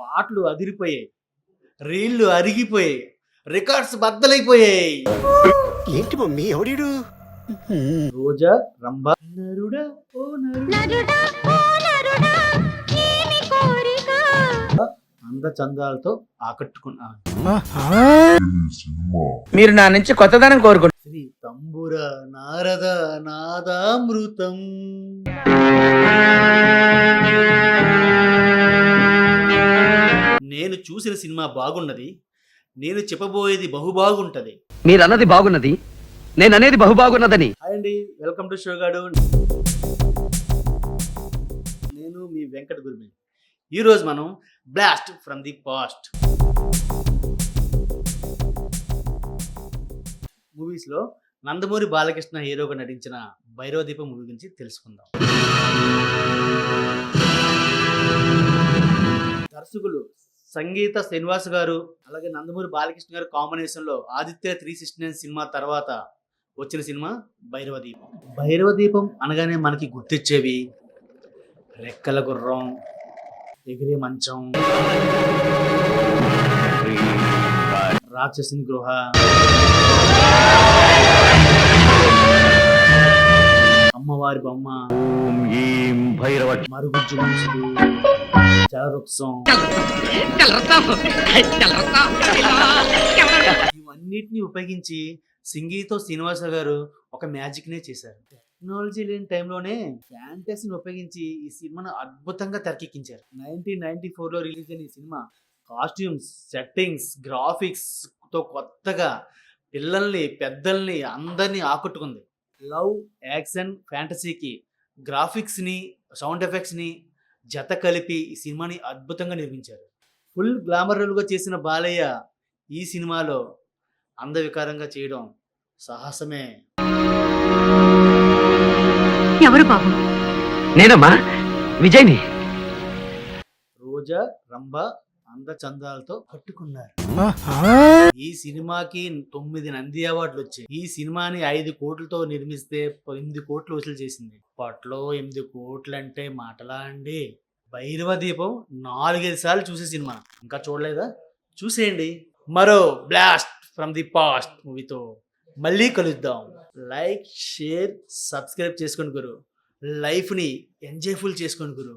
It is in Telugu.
పాటలు అదిరిపోయాయి, రీళ్లు అరిగిపోయాయి, రికార్డ్స్ బద్దలైపోయాయి. ఏంటి మమ్మీ ఎవడీడు? రోజా, రంభ, నరుడా ఓ నరుడా అందచందాలతో ఆకట్టుకున్నారు. మీరు నా నుంచి కొత్తదనం కోరుకుంటున్నారు. శ్రీ తంబుర నారద నాదామృతం. నేను చూసిన సినిమా బాగున్నది, నేను చెప్పబోయేది బహుబాగుంటది. మీరు అన్నది బాగున్నది, నేను అనేది బహుబాగున్నదని. హాయ్ అండి, వెల్కమ్ టు షోగాడు. నేను మీ వెంకట గురుమి. ఈరోజు మనం బ్లాస్ట్ ఫ్రమ్ ది పాస్ట్ మూవీస్లో నందమూరి బాలకృష్ణ హీరోగా నటించిన భైరవ దీపం మూవీ గురించి తెలుసుకుందాం. దర్శకులు సంగీత శ్రీనివాస్ గారు, అలాగే నందమూరి బాలకృష్ణ గారు కాంబినేషన్లో ఆదిత్య 369 సినిమా తర్వాత వచ్చిన సినిమా భైరవ దీపం. భైరవ దీపం అనగానే మనకి గుర్తొచ్చేవి రెక్కల గుర్రం, ఎగిరే మంచం, రాక్షసుని గృహ, అమ్మవారి బొమ్మ, మరుగుజ్జు మనుషులు, చలవృక్షం, ఇవన్నిటిని ఉపయోగించి సంగీత శ్రీనివాస గారు ఒక మ్యాజిక్ నే చేశారు. టెక్నాలజీ లేని టైంలోనే ఫ్యాంటసీని ఉపయోగించి ఈ సినిమాను అద్భుతంగా తెరకెక్కించారు. 1994లో రిలీజ్ అయిన ఈ సినిమా కాస్ట్యూమ్స్, సెట్టింగ్స్, గ్రాఫిక్స్ తో కొత్తగా పిల్లల్ని, పెద్దల్ని అందరినీ ఆకట్టుకుంది. లవ్, యాక్షన్, ఫ్యాంటసీకి గ్రాఫిక్స్ని, సౌండ్ ఎఫెక్ట్స్ని జత కలిపి ఈ సినిమాని అద్భుతంగా నిర్మించారు. ఫుల్ గ్లామర్ రోల్గా చేసిన బాలయ్య ఈ సినిమాలో అందవికారంగా చేయడం సాహసమే. ఎవరు బాబు? నేనమ్మా, విజయ్ని. రోజా, రంభ అందచందాలతో పట్టుకున్నారు. ఈ సినిమాకి 9 నంది అవార్డులు వచ్చాయి. ఈ సినిమాని 5 కోట్లతో నిర్మిస్తే 8 కోట్లు వసూలు చేసింది. అప్పట్లో 8 కోట్లు అంటే మాటలా అండి. భైరవ దీపం 4-5 సార్లు చూసే సినిమా. ఇంకా చూడలేదా? చూసేయండి. మరో బ్లాస్ట్ ఫ్రమ్ ది పాస్ట్ మూవీతో మళ్ళీ కలుద్దాం. లైక్, షేర్, సబ్స్క్రైబ్ చేసుకోండి గురు. లైఫ్ని ఎంజాయ్ఫుల్ చేసుకోండి గురు.